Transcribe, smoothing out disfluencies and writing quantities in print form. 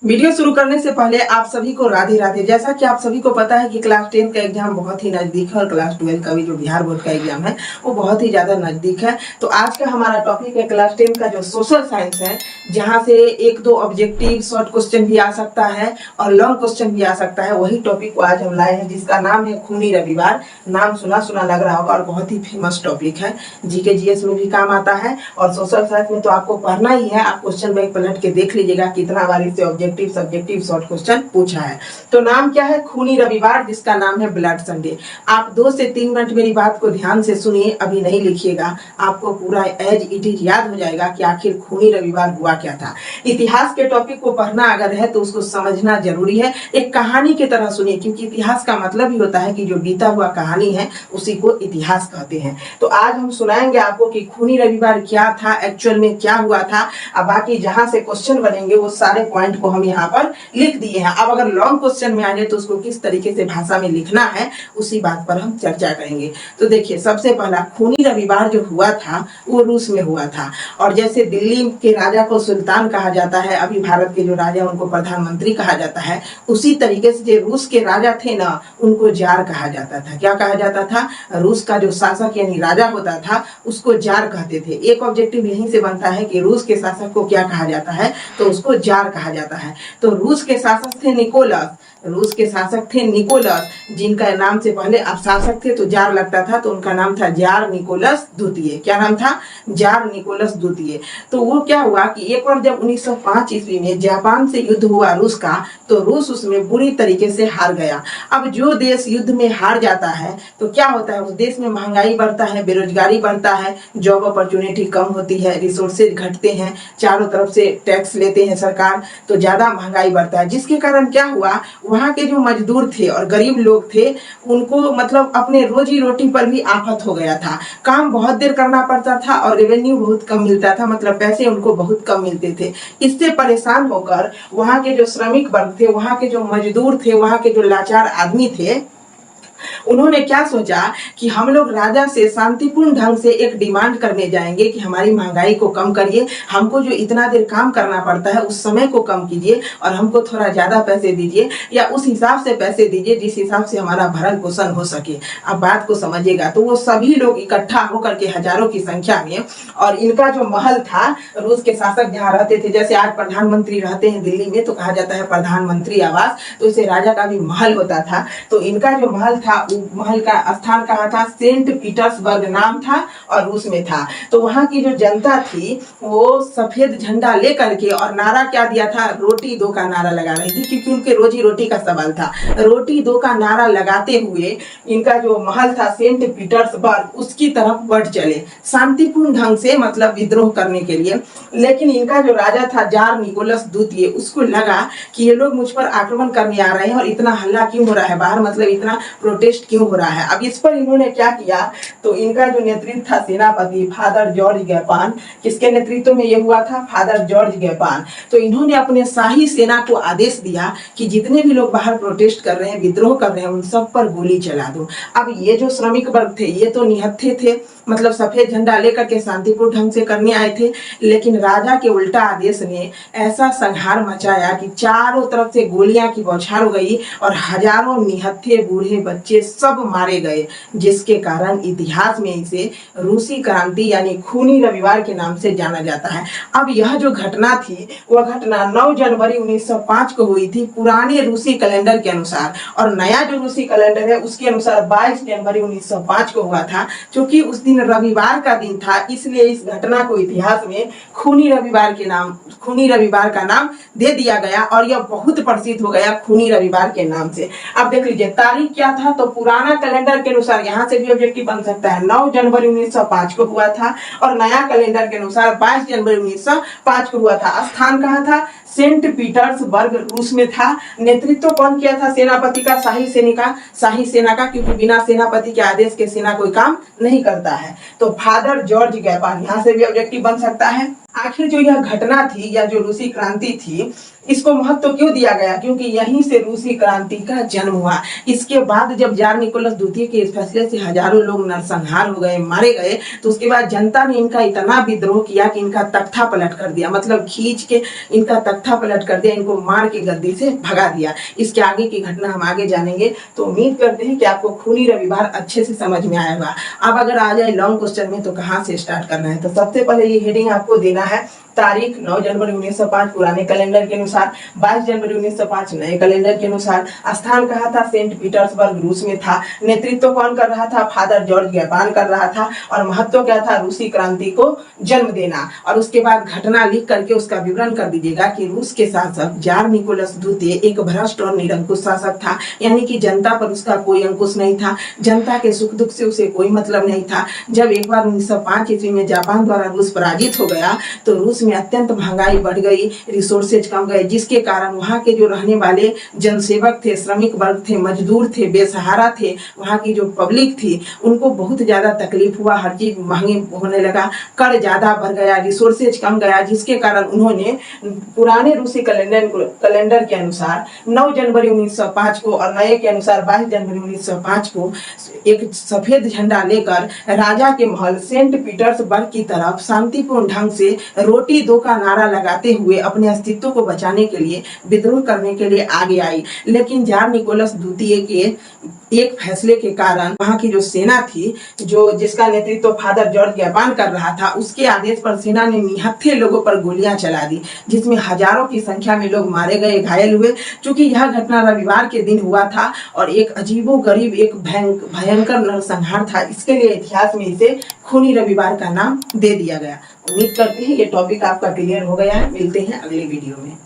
Video शुरू करने से पहले आप सभी को राधे राधे। जैसा कि आप सभी को पता है कि क्लास 10 का एग्जाम बहुत ही नजदीक है और क्लास 12 का भी जो बिहार बोर्ड का एग्जाम है वो बहुत ही ज्यादा नजदीक है। तो आज का हमारा टॉपिक है क्लास 10 का जो सोशल साइंस है, जहां से एक दो ऑब्जेक्टिव शॉर्ट क्वेश्चन भी आ सकता है और लॉन्ग क्वेश्चन भी आ सकता है। वही टॉपिक को आज हम लाए हैं, जिसका नाम है खूनी रविवार। नाम सुना सुना लग रहा होगा और बहुत ही फेमस टॉपिक है। जीके जीएस में भी काम आता है और सोशल साइंस में तो आपको पढ़ना ही है। आप क्वेश्चन बैंक पलट के देख लीजिएगा कितना बार इससे ऑब्जेक्टिव सब्जेक्टिव शॉर्ट क्वेश्चन पूछा है। तो नाम क्या है? खूनी रविवार, जिसका नाम है ब्लड संडे। आप 2 से 3 मिनट मेरी बात को ध्यान से सुनिए, अभी नहीं लिखिएगा, आपको पूरा एज इट इज याद हो जाएगा कि आखिर खूनी रविवार हुआ क्या था। इतिहास के टॉपिक को पढ़ना अगर है तो उसको समझना जरूरी है। एक कहानी की तरह सुनिए, क्योंकि इतिहास का मतलब ही होता है कि जो बीता हुआ कहानी है उसी को इतिहास कहते हैं। तो आज हम सुनाएंगे आपको कि खूनी रविवार क्या था, एक्चुअल में क्या हुआ था। अब बाकी जहां से क्वेश्चन बनेंगे वो सारे पॉइंट को हम यहाँ पर लिख दिए हैं। अब अगर लॉन्ग क्वेश्चन में आए तो उसको किस तरीके से भाषा में लिखना है उसी बात पर हम चर्चा करेंगे। तो देखिए, सबसे पहला खूनी रविवार जो हुआ था वो रूस में हुआ था। और जैसे दिल्ली के राजा को सुल्तान कहा जाता है, अभी भारत के जो राजा उनको प्रधानमंत्री कहा जाता है, उसी तरीके से जो रूस के राजा थे ना, उनको जार कहा जाता था। क्या कहा जाता था? रूस का जो शासक यानी राजा होता था उसको जार कहते थे। एक ऑब्जेक्टिव यहीं से बनता है कि रूस के शासक को क्या कहा जाता है, तो उसको जार कहा जाता है। तो रूस के शासक थे निकोलस। रूस के शासक थे निकोलस, जिनका नाम से पहले अब शासक थे तो जार लगता था, तो उनका नाम था जार निकोलस द्वितीय। क्या नाम था? जार निकोलस द्वितीय। तो वो क्या हुआ कि एक बार जब 1905 ईस्वी में जापान से युद्ध हुआ रूस का, तो रूस उसमें बुरी तरीके से हार गया। अब जो देश युद्ध में हार जाता है तो क्या होता है, उस देश में महंगाई बढ़ता है, बेरोजगारी बढ़ता है, जॉब अपॉर्चुनिटी कम होती है, रिसोर्सेज घटते हैं, चारों तरफ से टैक्स लेते हैं सरकार, तो ज्यादा महंगाई बढ़ता है। जिसके कारण क्या हुआ, वहां के जो मजदूर थे और गरीब लोग थे उनको मतलब अपने रोजी रोटी पर भी आफत हो गया था। काम बहुत देर करना पड़ता था और रेवेन्यू बहुत कम मिलता था, मतलब पैसे उनको बहुत कम मिलते थे। इससे परेशान होकर वहां के जो श्रमिक वर्ग थे, वहां के जो मजदूर थे, वहां के जो लाचार आदमी थे, उन्होंने क्या सोचा कि हम लोग राजा से शांतिपूर्ण ढंग से एक डिमांड करने जाएंगे कि हमारी महंगाई को कम करिए, हमको जो इतना देर काम करना पड़ता है उस समय को कम कीजिए और हमको थोड़ा ज्यादा पैसे दीजिए, या उस हिसाब से पैसे दीजिए जिस हिसाब से हमारा भरण पोषण हो सके। अब बात को समझिएगा। तो वो सभी लोग इकट्ठा होकर के हजारों की संख्या में, और इनका जो महल था, रूस के शासक जहाँ रहते थे, जैसे आज प्रधानमंत्री रहते हैं दिल्ली में तो कहा जाता है प्रधानमंत्री आवास, तो इसे राजा का भी महल होता था। तो इनका जो महल था, महल का स्थान कहाँ था? सेंट पीटर्सबर्ग नाम था और रूस में था। तो वहां की जो जनता थी वो सफेद झंडा लेकर के, और नारा क्या दिया था? रोटी दो का नारा लगा रही थी, क्योंकि उनके रोजी रोटी का सवाल था। रोटी दो का नारा लगाते हुए इनका जो महल था सेंट पीटर्सबर्ग, उसकी तरफ बढ़ चले शांतिपूर्ण ढंग से, मतलब विद्रोह करने के लिए। लेकिन इनका जो राजा था जार निकोलस द्वितीय, उसको लगा कि ये लोग मुझ पर आक्रमण करने आ रहे हैं और इतना हल्ला क्यों हो रहा है बाहर, मतलब इतना प्रोटेस्ट क्यों हो रहा है। अब इस पर इन्होंने क्या किया, तो इनका जो नेतृत्व था सेनापति फादर जॉर्ज गैपान, किसके नेतृत्व में ये हुआ था? फादर जॉर्ज गैपान। तो इन्होंने अपने शाही सेना को आदेश दिया कि जितने भी लोग बाहर प्रोटेस्ट कर रहे हैं, विद्रोह कर रहे हैं, उन सब पर गोली चला दो। अब ये जो श्रमिक वर्ग थे ये तो निहत्थे थे, मतलब सफेद झंडा लेकर के शांतिपूर्ण ढंग से करने आए थे, लेकिन राजा के उल्टा आदेश ने ऐसा संहार मचाया कि चारों तरफ से गोलियां की बौछार हो गई और हजारों निहत्थे बूढ़े बच्चे सब मारे गए, जिसके कारण इतिहास में इसे रूसी क्रांति यानी खूनी रविवार के नाम से जाना जाता है। अब यह जो घटना थी वह घटना 9 जनवरी 1905 को हुई थी पुराने रूसी कैलेंडर के अनुसार, और नया जो रूसी कैलेंडर है उसके अनुसार 22 जनवरी 1905 को हुआ था। क्योंकि उस दिन रविवार का दिन था, इसलिए इस घटना को इतिहास में खूनी रविवार का नाम दे दिया गया और यह बहुत प्रसिद्ध हो गया खूनी रविवार के नाम से। अब देख लीजिए तारीख क्या था, तो पुराना कैलेंडर के अनुसार यहाँ से भी ऑब्जेक्टिव बन सकता है, 9 जनवरी 1905 को हुआ था, और नया कैलेंडर के अनुसार 22 जनवरी 1905 को हुआ था। स्थान कहाँ था? सेंट पीटर्सबर्ग रूस में था। नेतृत्व कौन किया था? सेनापति का, शाही सेना का, क्योंकि बिना सेनापति के आदेश के सेना कोई काम नहीं करता है। तो फादर जॉर्ज गैपान, यहाँ से भी ऑब्जेक्टिव बन सकता है। आखिर जो यह घटना थी या जो रूसी क्रांति थी, इसको महत्व क्यों दिया गया? क्योंकि यहीं से रूसी क्रांति का जन्म हुआ। इसके बाद जब जार निकोलस द्वितीय के इस फैसले से हजारों लोग नरसंहार हो गए, मारे गए, तो उसके बाद जनता ने इनका इतना विद्रोह किया कि इनका तख्ता पलट कर दिया, मतलब खींच के इनका तख्ता पलट कर दिया, इनको मार के गद्दी से भगा दिया। इसके आगे की घटना हम आगे जानेंगे। तो उम्मीद करते हैं कि आपको खूनी रविवार अच्छे से समझ में आएगा। अब अगर आ जाए लॉन्ग क्वेश्चन में, तो कहाँ से स्टार्ट करना है? तो सबसे पहले ये हेडिंग आपको देना है, तारीख 9 जनवरी 1905 पुराने कैलेंडर के अनुसार, 22 जनवरी 1905 नए कैलेंडर के अनुसार। स्थान कहा था? सेंट पीटर्सबर्ग रूस में था। नेतृत्व कौन कर रहा था? फादर जॉर्ज गैपान कर रहा था। और महत्व क्या था? रूसी क्रांति को जन्म देना। और उसके बाद घटना लिख करके उसका विवरण कर दीजिएगा कि रूस के शासक जार निकोलस द्वितीय एक भ्रष्ट और निरंकुश शासक था, यानी कि जनता पर उसका कोई अंकुश नहीं था, जनता के सुख दुख से उसे कोई मतलब नहीं था। जब एक बार 1905 ईस्वी में जापान द्वारा रूस पराजित हो गया, तो रूस में अत्यंत महंगाई बढ़ गई, रिसोर्सेज कम गए, जिसके कारण वहाँ के जो रहने वाले जनसेवक थे, श्रमिक वर्ग थे, मजदूर थे, बेसहारा थे, वहाँ की जो पब्लिक थी, उनको बहुत ज्यादा तकलीफ हुआ। हर चीज महंगी होने लगा, कर ज्यादा बढ़ गया, रिसोर्सेज कम गया, जिसके कारण उन्होंने पुराने रूसी कैलेंडर के अनुसार 9 जनवरी 1905 को और नए के अनुसार 22 जनवरी 1905 को एक सफेद झंडा लेकर राजा के महल सेंट पीटर्सबर्ग की तरफ शांतिपूर्ण ढंग से रोटी दो का नारा लगाते हुए अपने अस्तित्व को बचाने के लिए, विद्रोह करने के लिए आगे आई। लेकिन जार निकोलस द्वितीय के एक फैसले के कारण वहां की जो सेना थी, जो जिसका नेतृत्व फादर जॉर्ज गैपान कर रहा था, उसके आदेश पर सेना ने निहत्थे लोगों पर गोलियां चला दी, जिसमें हजारों की संख्या में लोग मारे गए, घायल हुए। चूंकि यह घटना रविवार के दिन हुआ था और एक अजीबोगरीब, एक भयंकर नरसंहार था, इसके लिए इतिहास में इसे खूनी रविवार का नाम दे दिया गया। उम्मीद करते हैं ये टॉपिक आपका क्लियर हो गया है। मिलते हैं अगले वीडियो में।